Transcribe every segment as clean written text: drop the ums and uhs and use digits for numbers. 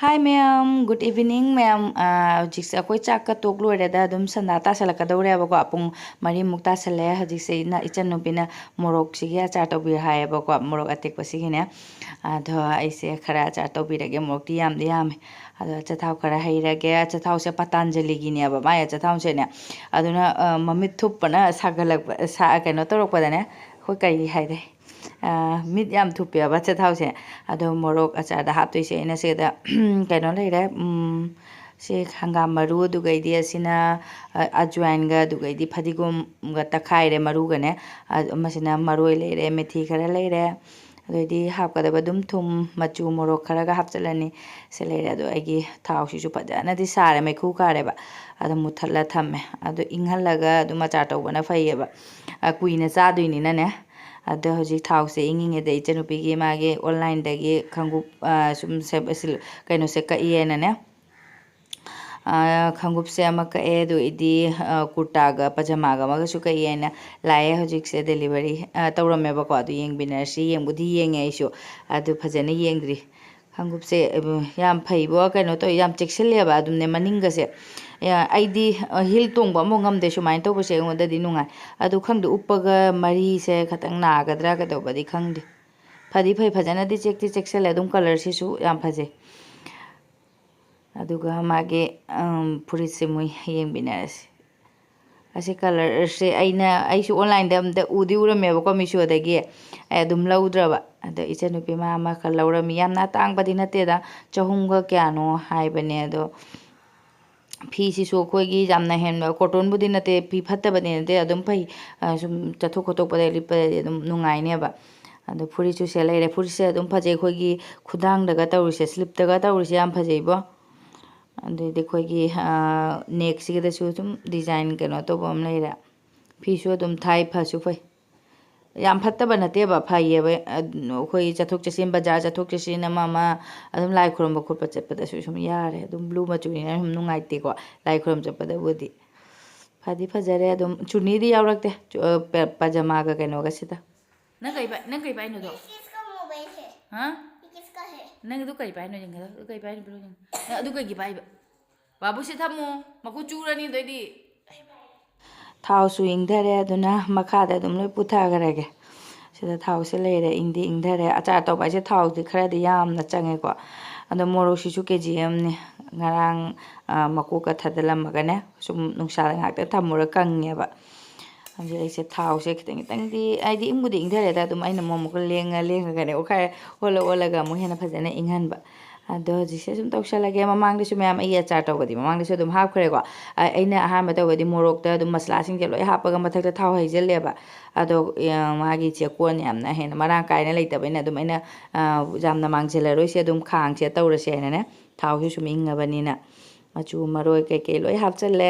Hi ma'am, good evening ma'am. Hꯧꯖꯤꯛꯁꯦ ꯑꯩꯈꯣꯏ ꯆꯥꯛꯀ ꯇꯣꯛ ꯂꯣꯏꯔꯦꯗ ꯑꯗꯨꯝ ꯁꯟꯗꯥ ꯇꯥꯁꯜꯂꯛꯀꯗꯧꯔꯦꯕꯀꯣ ꯄꯨꯡ 4ꯃꯨꯛ ꯇꯥꯁꯜꯂꯦ ꯍꯧꯖꯤꯛꯁꯦ ꯏꯆꯟꯅꯨꯄꯤꯅ ꯃꯣꯔꯣꯛꯁꯤꯒꯤ ꯑꯆꯥꯔ ꯇꯧꯕꯤꯔꯣ ꯍꯥꯏꯌꯦꯕꯀꯣ ꯃꯣꯔꯣꯛ ꯑꯇꯦꯛꯄꯁꯤꯒꯤꯅꯦ ꯑꯗꯣ ꯑꯩꯁꯦ ꯈꯔ ꯑꯆꯥꯔ ꯇꯧꯕꯤꯔꯒꯦ ꯃꯣꯔꯣꯛꯇꯤ ꯌꯥꯝꯗꯤ ꯌꯥꯝꯃꯦ ꯑꯗꯣ ꯑꯆꯥꯊꯥꯎ ꯈꯔ ꯍꯩꯔꯒꯦ ꯑꯆꯥꯊꯥꯎꯁꯦ ꯄꯇꯥꯟꯖꯂꯤꯒꯤꯅꯦꯕ ꯃꯥꯏ ꯑꯆꯥꯊꯥꯎꯁꯦꯅꯦ ꯑꯗꯨꯅ ꯃꯃꯤꯠ ꯊꯨꯞꯄꯅ ꯁꯥꯒꯠꯂꯛꯄ ꯀꯩꯅꯣ ꯇꯧꯔꯛꯄꯗꯅꯦ ꯑꯩꯈꯣꯏ ꯀꯔꯤ ꯍꯥꯏꯗꯦ ꯃꯤꯠ ꯌꯥꯝ ꯊꯨꯞꯄꯦꯕ ꯑꯆꯥꯊꯥꯎꯁꯦ ꯑꯗꯣ ꯃꯣꯔꯣꯛ ꯑꯆꯥꯔꯗ ꯍꯥꯞꯇꯣꯏꯁꯦ ꯑꯩꯅ ꯁꯤꯗ ꯀꯩꯅꯣ ꯂꯩꯔꯦ ꯁꯤ ꯍꯪꯒꯥꯝ ꯃꯔꯨ ꯑꯗꯨꯒꯩꯗꯤ ꯑꯁꯤꯅ ꯑꯖꯋꯥꯏꯟꯒ ꯑꯗꯨꯒꯩꯗꯤ ꯐꯗꯤꯒꯣꯝꯒ ꯇꯛꯈꯥꯏꯔꯦ ꯃꯔꯨꯒꯅꯦ ꯑꯃꯁꯤꯅ ꯃꯔꯣꯏ ꯂꯩꯔꯦ ꯃꯦꯊꯤ ꯈꯔ ꯂꯩꯔꯦ ꯑꯗꯩꯗꯤ ꯍꯥꯞꯀꯗꯕ ꯑꯗꯨꯝ ꯊꯨꯝ ꯃꯆꯨ ꯃꯣꯔꯣꯛ ꯈꯔꯒ ꯍꯥꯞꯆꯤꯜꯂꯅꯤ ꯁꯤ ꯂꯩꯔꯦ ꯑꯗꯣ ꯑꯩꯒꯤ ꯊꯥꯎꯁꯤꯁꯨ ꯐꯖꯅꯗꯤ ꯁꯥꯔꯦ ꯃꯩꯈꯨ ꯀꯥꯔꯦꯕ ꯑꯗꯣ ꯃꯨꯠꯊꯠꯂ ꯊꯝꯃꯦ ꯑꯗꯣ ꯏꯪꯍꯜꯂꯒ ꯑꯗꯨꯝ ꯑꯆꯥꯔ ꯇꯧꯕꯅ ꯐꯩꯌꯦꯕ ꯀꯨꯏꯅ ꯆꯥꯗꯣꯏꯅꯤꯅꯅꯦ ꯑꯗꯣ ꯍꯧꯖꯤꯛ ꯊꯥꯎꯁꯦ ꯏꯪꯉꯤꯉꯩꯗ ꯏꯆꯟꯅꯨꯄꯤꯒꯤ ꯃꯥꯒꯤ ꯑꯣꯟꯂꯥꯏꯟꯗꯒꯤ ꯈꯣꯡꯎꯞ ꯁꯨꯝ ꯀꯩꯅꯣꯁꯦ ꯀꯛꯏꯌꯦꯅꯅꯦ ꯈꯣꯡꯎꯞꯁꯦ ꯑꯃ ꯀꯛꯑꯦ ꯑꯗꯨꯏꯗꯤ ꯀꯨꯔꯇꯥꯒ ꯄꯖꯃꯥꯒ ꯑꯃꯒꯁꯨ ꯀꯛꯏꯌꯦꯅ ꯂꯥꯛꯑꯦ ꯍꯧꯖꯤꯛꯁꯦ ꯗꯦꯂꯤꯚꯔꯤ ꯇꯧꯔꯝꯃꯦꯕꯀꯣ ꯑꯗꯨ ꯌꯦꯡꯕꯤꯅꯔꯁꯤ ꯌꯦꯡꯕꯨꯗꯤ ꯌꯦꯡꯉꯦ ꯑꯩꯁꯨ ꯑꯗꯨ ꯐꯖꯅ ꯌꯦꯡꯗ꯭ꯔꯤ ꯈꯣꯡꯎꯞꯁꯦ ꯌꯥꯝ ꯐꯩꯕꯣ ꯀꯩꯅꯣ ꯇꯧꯋꯤ ꯌꯥꯝ ꯆꯦꯛꯁꯤꯜꯂꯦꯕ ꯑꯗꯨꯝꯅꯦ ꯃꯅꯤꯡꯒꯁꯦ ꯑꯩꯗꯤ ꯍꯤꯜ ꯇꯣꯡꯕ ꯑꯃꯐꯥꯎ ꯉꯝꯗꯦ ꯁꯨꯃꯥꯏꯅ ꯇꯧꯕꯁꯦ ꯑꯩꯉꯣꯟꯗꯗꯤ ꯅꯨꯡꯉꯥꯏ ꯑꯗꯨ ꯈꯪꯗꯦ ꯎꯞꯄꯒ ꯃꯔꯤꯁꯦ ꯈꯤꯇꯪ ꯅꯥꯒꯗ꯭ꯔꯥ ꯀꯩꯗꯧꯕꯗꯤ ꯈꯪꯗꯦ ꯐꯗꯤ ꯐꯩ ꯐꯖꯅꯗꯤ ꯆꯦꯛꯇꯤ ꯆꯦꯛꯁꯤꯜꯂꯦ ꯑꯗꯨꯝ ꯀꯂꯔꯁꯤꯁꯨ ꯌꯥꯝ ꯐꯖꯩ ꯑꯗꯨꯒ ꯃꯥꯒꯤ ꯐꯨꯔꯤꯠꯁꯦ ꯃꯣꯏ ꯌꯦꯡꯕꯤꯅꯔꯁꯤ ꯑꯁꯤ ꯀꯂꯔꯁꯦ ꯑꯩꯁꯨ ꯑꯣꯟꯂꯥꯏꯟꯗ ꯑꯝꯇ ꯎꯗꯤ ꯎꯔꯝꯃꯦꯕꯀꯣ ꯃꯤꯁꯣꯗꯒꯤ ꯑꯩ ꯑꯗꯨꯝ ꯂꯧꯗ꯭ꯔꯕ ꯑꯗꯣ ꯏꯆꯟꯅꯨꯄꯤ ꯃꯥ ꯑꯃꯈꯛ ꯂꯧꯔꯝꯃꯤ ꯌꯥꯝꯅ ꯇꯥꯡꯕꯗꯤ ꯅꯠꯇꯦꯗ 200ꯒ ꯀꯌꯥꯅꯣ ꯍꯥꯏꯕꯅꯦ ꯑꯗꯣ ꯐꯤꯁꯤꯁꯨ ꯑꯩꯈꯣꯏꯒꯤ ꯌꯥꯝꯅ ꯍꯦꯟꯕ ꯀꯣꯇꯣꯟꯕꯨꯗꯤ ꯅꯠꯇꯦ ꯐꯤ ꯐꯠꯇꯕꯗꯤ ꯅꯠꯇꯦ ꯑꯗꯨꯝ ꯐꯩ ꯁꯨꯝ ꯆꯠꯊꯣꯛ ꯈꯣꯠꯇꯣꯛꯄꯗ ꯂꯤꯠꯄꯗꯗꯤ ꯑꯗꯨꯝ ꯅꯨꯡꯉꯥꯏꯅꯦꯕ ꯑꯗꯣ ꯐꯨꯔꯤꯠꯁꯨ ꯁꯦ ꯂꯩꯔꯦ ꯐꯨꯔꯤꯠꯁꯦ ꯑꯗꯨꯝ ꯐꯖꯩ ꯑꯩꯈꯣꯏꯒꯤ ꯈꯨꯗꯥꯡꯗꯒ ꯇꯧꯔꯤꯁꯦ ꯁ꯭ꯂꯤꯞꯇꯒ ꯇꯧꯔꯤꯁꯦ ꯌꯥꯝ ꯐꯖꯩꯕꯣ ꯑꯗꯩꯗꯤ ꯑꯩꯈꯣꯏꯒꯤ ꯅꯦꯛꯁꯤꯒꯗꯁꯨ ꯑꯗꯨꯝ ꯗꯤꯖꯥꯏꯟ ꯀꯩꯅꯣ ꯇꯧꯕ ꯑꯃ ꯂꯩꯔꯦ ꯐꯤꯁꯨ ꯑꯗꯨꯝ ꯊꯥꯏ ꯐꯁꯨ ꯐꯩ ꯌꯥꯝ ꯐꯠꯇꯕ ꯅꯠꯇꯦꯕ ꯐꯩꯌꯦꯕ ꯑꯩꯈꯣꯏ ꯆꯠꯊꯣꯛ ꯆꯠꯁꯤꯟ ꯕꯖꯥꯔ ꯆꯠꯊꯣꯛ ꯆꯠꯁꯤꯟ ꯑꯃ ꯑꯗꯨꯝ ꯂꯥꯏ ꯈꯨꯔꯨꯝꯕ ꯈꯣꯠꯄ ꯆꯠꯄꯗꯁꯨ ꯁꯨꯝ ꯌꯥꯔꯦ ꯑꯗꯨꯝ ꯕ꯭ꯂꯨ ꯃꯆꯨꯅꯤꯅ ꯁꯨꯝ ꯅꯨꯡꯉꯥꯏꯇꯦꯀꯣ ꯂꯥꯏ ꯈꯨꯔꯨꯝ ꯆꯠꯄꯗꯕꯨꯗꯤ ꯐꯗꯤ ꯐꯖꯔꯦ ꯑꯗꯨꯝ ꯆꯨꯅꯤꯗꯤ ꯌꯥꯎꯔꯛꯇꯦ ꯄꯖꯃꯥꯒ ꯀꯩꯅꯣꯒꯁꯤꯗ ꯅꯪ ꯀꯩ ꯄꯥꯏꯅꯣꯗꯣ ꯍꯥ ꯅꯪ ꯑꯗꯨ ꯀꯩ ꯄꯥꯏꯅꯣ ꯌꯦꯡꯒꯗ ꯑꯗꯨ ꯀꯩ ꯄꯥꯏꯅꯣ ꯅꯪ ꯑꯗꯨ ꯀꯩꯒꯤ ꯄꯥꯏꯕ ꯕꯥꯕꯨꯁꯤ ꯊꯝꯃꯣ ꯃꯈꯨ ꯆꯨꯔꯅꯤ ꯑꯗꯩꯗꯤ ꯊꯥꯎꯁꯨ ꯏꯪꯊꯔꯦ ꯑꯗꯨꯅ ꯃꯈꯥꯗ ꯑꯗꯨꯝ ꯂꯣꯏ ꯄꯨꯊꯈ꯭ꯔꯒꯦ ꯁꯤꯗ ꯊꯥꯎꯁꯦ ꯂꯩꯔꯦ ꯏꯪꯗꯤ ꯏꯪꯊꯔꯦ ꯑꯆꯥꯔ ꯇꯧꯕ ꯍꯥꯏꯁꯦ ꯊꯥꯎꯗꯤ ꯈꯔꯗꯤ ꯌꯥꯝꯅ ꯆꯪꯉꯦꯀꯣ ꯑꯗꯣ ꯃꯣꯔꯣꯛꯁꯤꯁꯨ ꯀꯦꯖꯤ ꯑꯃꯅꯦ ꯉꯔꯥꯡ ꯃꯀꯣꯛꯀ ꯊꯥꯗꯜꯂꯝꯃꯒꯅꯦ ꯁꯨꯝ ꯅꯨꯡꯁꯥꯗ ꯉꯥꯛꯇ ꯊꯝꯃꯨꯔ ꯀꯪꯉꯦꯕ ꯑꯗꯨ ꯑꯩꯁꯦ ꯊꯥꯎꯁꯦ ꯈꯤꯇꯪ ꯈꯤꯇꯪꯗꯤ ꯍꯥꯏꯗꯤ ꯏꯪꯕꯨꯗꯤ ꯏꯪꯊꯔꯦꯗ ꯑꯗꯨꯝ ꯑꯩꯅ ꯑꯃꯨꯛꯀ ꯂꯦꯡꯉꯒꯅꯦ ꯑꯣꯠꯈꯥꯏ ꯑꯣꯜꯂꯒ ꯑꯃꯨꯛ ꯍꯦꯟꯅ ꯐꯖꯅ ꯏꯪꯍꯟꯕ ꯑꯗꯣ ꯍꯧꯖꯤꯛꯁꯦ ꯁꯨꯝ ꯇꯧꯁꯜꯂꯒꯦ ꯃꯃꯥꯡꯗꯁꯨ ꯃꯌꯥꯝ ꯑꯩ ꯑꯆꯥꯔ ꯇꯧꯕꯗꯤ ꯃꯃꯥꯡꯗꯁꯨ ꯑꯗꯨم ꯍꯥꯞꯈ꯭ꯔꯦꯀꯣ ꯑꯩꯅ ꯑꯍꯥꯟꯕ ꯇꯧꯕꯗꯤ ꯃꯣꯔꯣꯛꯇ ꯑꯗꯨꯝ ꯃꯁꯂꯥꯁꯤꯡꯁꯦ ꯂꯣꯏ ꯍꯥꯞꯄꯒ ꯃꯊꯛꯇ ꯊꯥꯎ ꯍꯩꯖꯤꯜꯂꯦꯕ ꯑꯗꯣ ꯃꯥꯒꯤ ꯆꯦꯀꯣꯟ ꯌꯥꯝꯅ ꯍꯦꯟꯅ ꯃꯔꯥꯡ ꯀꯥꯏꯅ ꯂꯩꯇꯕꯅꯤꯅ ꯑꯗꯨꯝ ꯑꯩꯅ ꯌꯥꯝꯅ ꯃꯥꯡꯖꯤꯜꯂꯔꯣꯏꯁꯦ ꯑꯗꯨꯝ ꯈꯥꯡꯁꯦ ꯇꯧꯔꯁꯦ ꯍꯥꯏꯅꯅꯦ ꯊꯥꯎꯁꯨ ꯁꯨꯝ ꯏꯪꯉꯕꯅꯤꯅ ꯃꯆꯨ ꯃꯔꯣꯏ ꯀꯩꯀꯩ ꯂꯣꯏ ꯍꯥꯞꯆꯤꯜꯂꯦ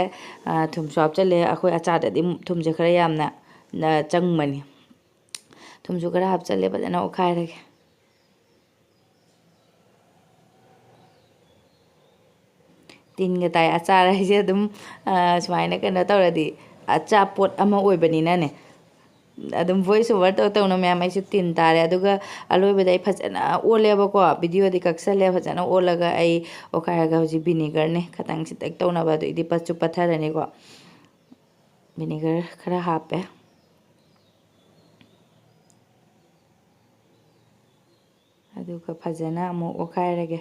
ꯊꯨꯝꯁꯨ ꯍꯥꯞꯆꯤꯜꯂꯦ ꯑꯩꯈꯣꯏ ꯑꯆꯥꯔꯗꯗꯤ ꯊꯨꯝꯁꯦ ꯈꯔ ꯌꯥꯝꯅ ꯆꯪꯕꯅꯤ ꯊꯨꯝꯁꯨ ꯈꯔ ꯍꯥꯞꯆꯤꯜꯂꯦ ꯐꯖꯅ ꯑꯣꯠꯈꯥꯏꯔꯒꯦ ꯇꯤꯟꯒ ꯇꯥꯏ ꯑꯆꯥꯔ ꯍꯥꯏꯁꯦ ꯑꯗꯨꯝ ꯁꯨꯃꯥꯏꯅ ꯀꯩꯅꯣ ꯇꯧꯔꯗꯤ ꯑꯆꯥꯄꯣꯠ ꯑꯃ ꯑꯣꯏꯕꯅꯤꯅꯅꯦ ꯑꯗꯨꯝ ꯚꯣꯏꯁ ꯑꯣꯚꯔ ꯇꯧꯅ ꯃꯌꯥꯝ ꯑꯩꯁꯨ ꯇꯤꯟ ꯇꯥꯔꯦ ꯑꯗꯨꯒ ꯑꯂꯣꯏꯕꯗ ꯑꯩ ꯐꯖꯅ ꯑꯣꯜꯂꯦꯕꯀꯣ ꯚꯤꯗꯤꯑꯣꯗꯤ ꯀꯛꯁꯜꯂꯦ ꯐꯖꯅ ꯑꯣꯜꯂꯒ ꯑꯩ ꯑꯣꯠꯈꯥꯏꯔꯒ ꯍꯧꯖꯤꯛ ꯚꯤꯅꯤꯒꯔꯅꯦ ꯈꯤꯇꯪ ꯁꯤꯇꯛ ꯇꯧꯅꯕ ꯑꯗꯨꯏꯗꯤ ꯄꯠꯁꯨ ꯄꯠꯊꯔꯅꯤꯀꯣ ꯚꯤꯅꯤꯒꯔ ꯈꯔ ꯍꯥꯞꯄꯦ ꯑꯗꯨꯒ ꯐꯖꯅ ꯑꯃꯨꯛ ꯑꯣꯠꯈꯥꯏꯔꯒꯦ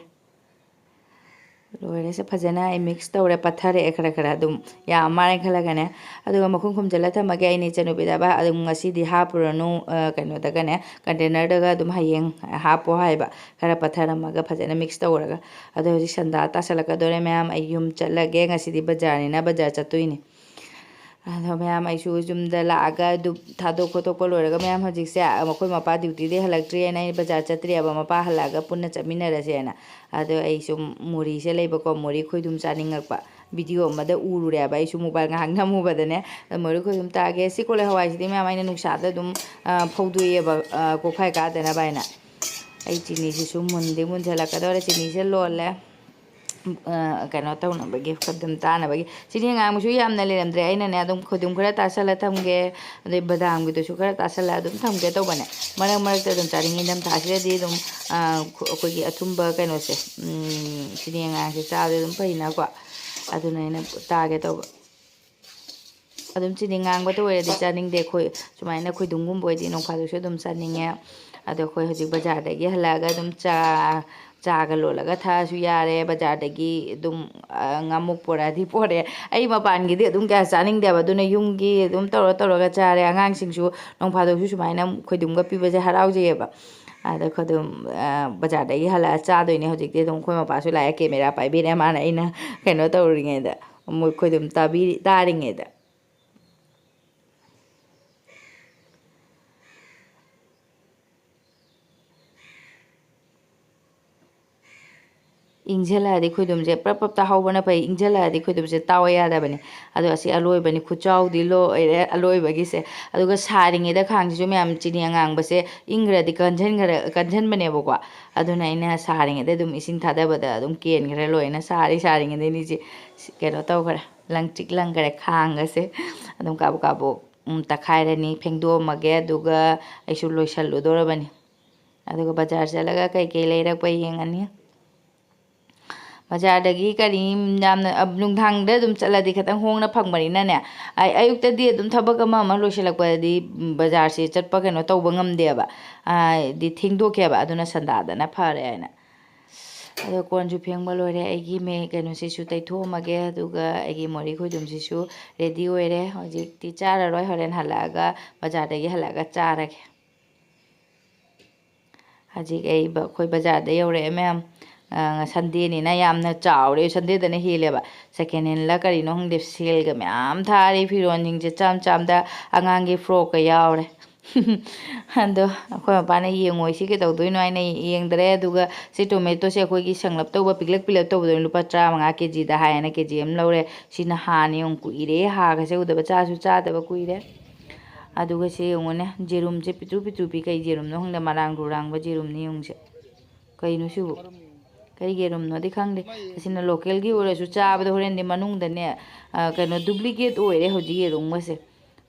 ꯂꯣꯏꯔꯦꯁꯦ ꯐꯖꯅ ꯑꯩ ꯃꯤꯛꯁ ꯇꯧꯔꯦ ꯄꯠꯊꯔꯛꯑꯦ ꯈꯔ ꯑꯗꯨꯝ ꯌꯥꯝ ꯃꯥꯜꯂꯦ ꯈꯜꯂꯒꯅꯦ ꯑꯗꯨꯒ ꯃꯈꯨꯝ ꯈꯨꯝꯖꯤꯜꯂ ꯊꯝꯃꯒꯦ ꯑꯩꯅ ꯏꯆꯟꯅꯨꯄꯤꯗꯕ ꯑꯗꯨꯝ ꯉꯁꯤꯗꯤ ꯍꯥꯞꯄꯨꯔꯅꯨ ꯀꯩꯅꯣꯗꯒꯅꯦ ꯀꯟꯇꯦꯅꯔꯗꯒ ꯑꯗꯨꯝ ꯍꯌꯦꯡ ꯍꯥꯞꯄꯣ ꯍꯥꯏꯕ ꯈꯔ ꯄꯠꯊꯔꯝꯃꯒ ꯐꯖꯅ ꯃꯤꯛꯁ ꯇꯧꯔꯒ ꯑꯗꯣ ꯍꯧꯖꯤꯛ ꯁꯟꯗꯥ ꯇꯥꯁꯜꯂꯛꯀꯗꯧꯔꯦ ꯃꯌꯥꯝ ꯑꯩ ꯌꯨꯝ ꯆꯠꯂꯒꯦ ꯉꯁꯤꯗꯤ ꯕꯖꯥꯔꯅꯤꯅ ꯕꯖꯥꯔ ꯆꯠꯇꯣꯏꯅꯤ ꯑꯗꯣ ꯃꯌꯥꯝ ꯑꯩꯁꯨ ꯌꯨꯝꯗ ꯂꯥꯛꯑꯒ ꯑꯗꯨꯝ ꯊꯥꯗꯣꯛ ꯈꯣꯠꯇꯣꯛꯄ ꯂꯣꯏꯔꯒ ꯃꯌꯥꯝ ꯍꯧꯖꯤꯛꯁꯦ ꯃꯈꯣꯏ ꯃꯄꯥ ꯗ꯭ꯌꯨꯇꯤꯗꯩ ꯍꯜꯂꯛꯇ꯭ꯔꯤꯑꯅ ꯑꯩ ꯕꯖꯥꯔ ꯆꯠꯇ꯭ꯔꯤꯑꯕ ꯃꯄꯥ ꯍꯜꯂꯛꯑꯒ ꯄꯨꯟꯅ ꯆꯠꯃꯤꯟꯅꯔꯁꯦꯅ ꯑꯗꯣ ꯑꯩ ꯁꯨꯝ ꯃꯨꯔꯤꯁꯦ ꯂꯩꯕꯀꯣ ꯃꯣꯔꯤ ꯈꯣꯏꯗꯨꯝ ꯆꯥꯅꯤꯡꯉꯛꯄ ꯚꯤꯗꯤꯑꯣ ꯑꯃꯗ ꯎꯔꯨꯔꯦꯕ ꯑꯩꯁꯨ ꯃꯣꯕꯥꯏꯜ ꯉꯥꯏꯍꯥꯛ ꯅꯝꯃꯨꯕꯗꯅꯦ ꯃꯣꯔꯤ ꯈꯣꯏꯗꯨꯝ ꯇꯥꯒꯦ ꯁꯤ ꯀꯣꯜꯂꯦ ꯍꯋꯥꯏꯁꯤꯗꯤ ꯃꯌꯥꯝ ꯑꯩꯅ ꯅꯨꯡꯁꯥꯗ ꯑꯗꯨꯝ ꯐꯧꯗꯣꯛꯑꯦꯕ ꯀꯣꯛꯐꯥꯏ ꯀꯥꯗꯅꯕ ꯍꯥꯏꯅ ꯑꯩ ꯆꯤꯅꯤꯁꯤꯁꯨ ꯃꯨꯟꯗꯤ ꯃꯨꯟꯁꯤꯜꯂꯛꯀꯗꯧꯔꯦ ꯆꯤꯅꯤꯁꯦ ꯂꯣꯜꯂꯦ ꯀꯩꯅꯣ ꯇꯧꯅꯕꯒꯤ ꯈꯗꯨꯝ ꯇꯥꯅꯕꯒꯤ ꯆꯤꯅꯤ ꯑꯉꯥꯡꯕꯁꯨ ꯌꯥꯝꯅ ꯂꯩꯔꯝꯗ꯭ꯔꯦ ꯑꯩꯅꯅꯦ ꯑꯗꯨꯝ ꯈꯨꯗꯨꯝ ꯈꯔ ꯇꯥꯁꯜꯂ ꯊꯝꯒꯦ ꯑꯗꯩ ꯕꯗꯥꯝꯒꯤꯗꯨꯁꯨ ꯈꯔ ꯇꯥꯁꯜꯂ ꯑꯗꯨꯝ ꯊꯝꯒꯦ ꯇꯧꯕꯅꯦ ꯃꯔꯛ ꯃꯔꯛꯇ ꯑꯗꯨꯝ ꯆꯥꯅꯤꯡꯉꯤ ꯏꯪꯊꯝꯊꯥꯁꯤꯗꯗꯤ ꯑꯗꯨꯝ ꯑꯩꯈꯣꯏꯒꯤ ꯑꯊꯨꯝꯕ ꯀꯩꯅꯣꯁꯦ ꯆꯤꯅꯤ ꯑꯉꯥꯡꯁꯦ ꯆꯥꯕꯗ ꯑꯗꯨꯝ ꯐꯩꯅꯀꯣ ꯑꯗꯨꯅ ꯑꯩꯅ ꯇꯥꯒꯦ ꯇꯧꯕ ꯑꯗꯨꯝ ꯆꯤꯅꯤ ꯉꯥꯡꯕꯗ ꯑꯣꯏꯔꯗꯤ ꯆꯥꯅꯤꯡꯗꯦ ꯑꯩꯈꯣꯏ ꯁꯨꯃꯥꯏꯅ ꯈꯣꯏꯗꯨꯝꯒꯨꯝꯕ ꯑꯣꯏꯗꯤ ꯅꯣꯡ ꯐꯥꯗꯣꯛꯁꯨ ꯑꯗꯨꯝ ꯆꯥꯅꯤꯡꯉꯦ ꯑꯗꯣ ꯑꯩꯈꯣꯏ ꯍꯧꯖꯤꯛ ꯕꯖꯥꯔꯗꯒꯤ ꯍꯜꯂꯛꯑꯒ ꯑꯗꯨꯝ ꯆꯥꯒ ꯂꯣꯜꯂꯒ ꯊꯛꯑꯁꯨ ꯌꯥꯔꯦ ꯕꯖꯥꯔꯗꯒꯤ ꯑꯗꯨꯝ ꯉꯥꯃꯨꯛ ꯄꯣꯔꯛꯑꯗꯤ ꯄꯣꯔꯛꯑꯦ ꯑꯩ ꯃꯄꯥꯟꯒꯤꯗꯤ ꯑꯗꯨꯝ ꯀꯌꯥ ꯆꯥꯅꯤꯡꯗꯦꯕ ꯑꯗꯨꯅ ꯌꯨꯝꯒꯤ ꯑꯗꯨꯝ ꯇꯧꯔꯒ ꯆꯥꯔꯦ ꯑꯉꯥꯡꯁꯤꯡꯁꯨ ꯅꯣꯡ ꯐꯥꯗꯣꯛꯁꯨ ꯁꯨꯃꯥꯏꯅ ꯈꯣꯏꯗꯨꯝꯒ ꯄꯤꯕꯁꯦ ꯍꯔꯥꯎꯖꯩꯑꯕ ꯑꯗ ꯑꯗꯨꯝ ꯕꯖꯥꯔꯗꯒꯤ ꯍꯜꯂꯛꯑ ꯆꯥꯗꯣꯏꯅꯦ ꯍꯧꯖꯤꯛꯇꯤ ꯑꯗꯨꯝ ꯑꯩꯈꯣꯏ ꯃꯄꯥꯁꯨ ꯂꯥꯛꯑꯦ ꯀꯦꯃꯦꯔꯥ ꯄꯥꯏꯕꯤꯔꯦ ꯃꯥꯅ ꯑꯩꯅ ꯀꯩꯅꯣ ꯇꯧꯔꯤꯉꯩꯗ ꯃꯣꯏ ꯈꯣꯏꯗꯨꯝ ꯇꯥꯔꯤꯉꯩꯗ ꯏꯪꯁꯤꯜꯂꯛꯑꯗꯤ ꯈꯣꯏꯗꯨꯝꯁꯦ ꯄ꯭ꯔꯞ ꯄ꯭ꯔꯞ ꯇꯥꯍꯧꯕꯅ ꯐꯩ ꯏꯪꯁꯤꯜꯂꯛꯑꯗꯤ ꯈꯣꯏꯗꯨꯝꯁꯦ ꯇꯥꯎꯕ ꯌꯥꯗꯕꯅꯤ ꯑꯗꯣ ꯑꯁꯤ ꯑꯂꯣꯏꯕꯅꯤ ꯈꯨꯠꯆꯥꯎꯗꯤ ꯂꯣꯏꯔꯦ ꯑꯂꯣꯏꯕꯒꯤꯁꯦ ꯑꯗꯨꯒ ꯁꯥꯔꯤꯉꯩꯗ ꯈꯥꯡꯁꯤꯁꯨ ꯃꯌꯥꯝ ꯆꯤꯅꯤ ꯑꯉꯥꯡꯕꯁꯦ ꯏꯪꯈ꯭ꯔꯗꯤ ꯀꯟꯁꯤꯟꯕꯅꯦꯕꯀꯣ ꯑꯗꯨꯅ ꯑꯩꯅ ꯁꯥꯔꯤꯉꯩꯗ ꯑꯗꯨꯝ ꯏꯁꯤꯡ ꯊꯥꯗꯕꯗ ꯑꯗꯨꯝ ꯀꯦꯟꯈ꯭ꯔꯦ ꯂꯣꯏꯅ ꯁꯥꯔꯤꯉꯩꯗꯅꯤꯁꯦ ꯀꯩꯅꯣ ꯇꯧꯈ꯭ꯔꯦ ꯂꯪꯇ꯭ꯔꯤꯛ ꯂꯪꯈ꯭ꯔꯦ ꯈꯥꯡꯒꯁꯦ ꯑꯗꯨꯝ ꯀꯥꯕꯣꯛ ꯀꯥꯕꯣꯛ ꯇꯛꯈꯥꯏꯔꯅꯤ ꯐꯦꯡꯗꯣꯛꯑꯝꯃꯒꯦ ꯑꯗꯨꯒ ꯑꯩꯁꯨ ꯂꯣꯏꯁꯜꯂꯨꯗꯧꯔꯕꯅꯤ ꯑꯗꯨꯒ ꯕꯖꯥꯔ ꯆꯠꯂꯒ ꯀꯩꯀꯩ ꯂꯩꯔꯛꯄ ꯌꯦꯡꯉꯅꯤ ꯕꯖꯥꯔꯗꯒꯤ ꯀꯔꯤ ꯌꯥꯝꯅ ꯅꯨꯡꯗꯥꯡꯗ ꯑꯗꯨꯝ ꯆꯠꯂꯗꯤ ꯈꯤꯇꯪ ꯍꯣꯡꯅ ꯐꯪꯕꯅꯤꯅꯅꯦ ꯑꯌꯨꯛꯇꯗꯤ ꯑꯗꯨꯝ ꯊꯕꯛ ꯑꯃ ꯂꯣꯏꯁꯤꯜꯂꯛꯄꯗꯗꯤ ꯕꯖꯥꯔꯁꯦ ꯆꯠꯄ ꯀꯩꯅꯣ ꯇꯧꯕ ꯉꯝꯗꯦꯕ ꯍꯥꯏꯗꯤ ꯊꯦꯡꯗꯣꯛꯀꯦꯕ ꯑꯗꯨꯅ ꯁꯟꯗꯥꯗꯅ ꯐꯔꯦ ꯍꯥꯏꯅ ꯑꯗꯣ ꯀꯣꯟꯁꯨ ꯐꯦꯡꯕ ꯂꯣꯏꯔꯦ ꯑꯩꯒꯤ ꯀꯩꯅꯣꯁꯤꯁꯨ ꯇꯩꯊꯣꯛꯑꯝꯃꯒꯦ ꯑꯗꯨꯒ ꯑꯩꯒꯤ ꯃꯣꯔꯦ ꯈꯣꯏꯗꯨꯝꯁꯤꯁꯨ ꯔꯦꯗꯤ ꯑꯣꯏꯔꯦ ꯍꯧꯖꯤꯛꯇꯤ ꯆꯥꯔꯔꯣꯏ ꯍꯣꯔꯦꯟ ꯍꯜꯂꯛꯑꯒ ꯕꯖꯥꯔꯗꯒꯤ ꯍꯜꯂꯛꯑꯒ ꯆꯥꯔꯒꯦ ꯍꯧꯖꯤꯛ ꯑꯩꯈꯣꯏ ꯕꯖꯥꯔꯗ ꯌꯧꯔꯛꯑꯦ ꯃꯌꯥꯝ ꯁꯟꯗꯦꯅꯤꯅ ꯌꯥꯝꯅ ꯆꯥꯎꯔꯦ ꯁꯟꯗꯦꯗꯅ ꯍꯦꯜꯂꯦꯕ ꯁꯦꯀꯦꯟ ꯍꯦꯟꯂ ꯀꯔꯤꯅꯣ ꯈꯪꯗꯦ ꯁꯦꯜꯒ ꯃꯌꯥꯝ ꯊꯥꯔꯤ ꯐꯤꯔꯣꯟꯁꯤꯡꯁꯦ ꯆꯥꯝꯗ ꯑꯉꯥꯡꯒꯤ ꯐ꯭ꯔꯣꯛꯀ ꯌꯥꯎꯔꯦ ꯑꯗꯣ ꯑꯩꯈꯣꯏ ꯃꯄꯥꯅ ꯌꯦꯡꯉꯣꯏ ꯁꯤ ꯀꯩꯗꯧꯗꯣꯏꯅꯣ ꯍꯥꯏꯅ ꯌꯦꯡꯗ꯭ꯔꯦ ꯑꯗꯨꯒ ꯁꯤ ꯇꯣꯃꯦꯇꯣꯁꯦ ꯑꯩꯈꯣꯏꯒꯤ ꯁꯪꯂꯞ ꯇꯧꯕ ꯄꯤꯛꯂꯞ ꯇꯧꯕꯗꯣ ꯂꯨꯄꯥ 35 ꯀꯦꯖꯤꯗ ꯍꯥꯏꯌꯦꯅ ꯀꯦꯖꯤ ꯑꯃ ꯂꯧꯔꯦ ꯁꯤꯅ ꯍꯥꯟꯅ ꯌꯦꯡꯉꯨ ꯀꯨꯏꯔꯦ ꯍꯥꯒꯁꯦ ꯎꯗꯕ ꯆꯥꯗꯕ ꯀꯨꯏꯔꯦ ꯑꯗꯨꯒ ꯁꯤ ꯌꯦꯡꯉꯨꯅꯦ ꯌꯦꯔꯨꯝꯁꯦ ꯄꯤꯛꯇ꯭ꯔꯨ ꯄꯤ ꯀꯩ ꯌꯦꯔꯨꯝꯅꯣ ꯈꯪꯗꯦ ꯃꯔꯥꯡ ꯇꯨꯔꯥꯡꯕ ꯌꯦꯔꯨꯝꯅꯤ ꯌꯦꯔꯨꯝꯁꯦ ꯀꯩꯅꯣ ꯁꯤꯕꯨ ꯀꯩ ꯌꯦꯔꯨꯝꯅꯣꯗꯤ ꯈꯪꯗꯦ ꯑꯁꯤꯅ ꯂꯣꯀꯦꯜꯒꯤ ꯑꯣꯏꯔꯁꯨ ꯆꯥꯕꯗ ꯍꯣꯔꯦꯟꯗꯤ ꯃꯅꯨꯡꯗꯅꯦ ꯀꯩꯅꯣ ꯗꯨꯄ꯭ꯂꯤꯀꯦꯠ ꯑꯣꯏꯔꯦ ꯍꯧꯖꯤꯛ ꯌꯦꯔꯨꯝꯒꯁꯦ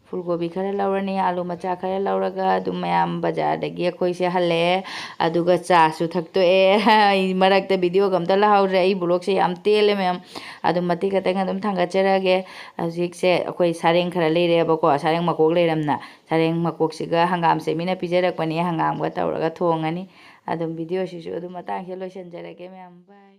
ꯐꯨꯜꯀꯣꯕꯤ ꯈꯔ ꯂꯧꯔꯅꯤ ꯑꯥꯂꯨ ꯃꯆꯥ ꯈꯔ ꯂꯧꯔꯒ ꯑꯗꯨꯝ ꯃꯌꯥꯝ ꯕꯖꯥꯔꯗꯒꯤ ꯑꯩꯈꯣꯏꯁꯦ ꯍꯜꯂꯛꯑꯦ ꯑꯗꯨꯒ ꯆꯥꯁꯨ ꯊꯛꯇꯣꯛꯑꯦ ꯑꯩ ꯃꯔꯛꯇ ꯚꯤꯗꯤꯑꯣꯒ ꯑꯝꯇ ꯂꯧꯍꯧꯗ꯭ꯔꯦ ꯑꯩ ꯕ꯭ꯂꯣꯛꯁꯦ ꯌꯥꯝ ꯇꯦꯜꯂꯦ ꯃꯌꯥꯝ ꯑꯗꯨꯝ ꯃꯇꯦꯛ ꯈꯛꯇꯪ ꯑꯗꯨꯝ ꯊꯥꯡꯒꯠꯆꯔꯛꯑꯒꯦ ꯍꯧꯖꯤꯛꯁꯦ ꯑꯩꯈꯣꯏ ꯁꯥꯔꯦꯡ ꯈꯔ ꯂꯩꯔꯦꯕꯀꯣ ꯁꯥꯔꯦꯡ ꯃꯀꯣꯛ ꯂꯩꯔꯝꯅ ꯁꯥꯔꯦꯡ ꯃꯀꯣꯛꯁꯤꯒ ꯍꯪꯒꯥꯝꯁꯦ ꯃꯤꯅ ꯄꯤꯖꯔꯛꯄꯅꯤ ꯍꯪꯒꯥꯝꯒ ꯇꯧꯔꯒ ꯊꯣꯡꯉꯅꯤ ꯑꯗꯨꯝ ꯚꯤꯗꯤꯑꯣꯁꯤꯁꯨ ꯑꯗꯨꯝ ꯃꯇꯥꯡꯁꯦ ꯂꯣꯏꯁꯤꯟꯖꯔꯒꯦ ꯃꯌꯥꯝ ꯕꯥꯏ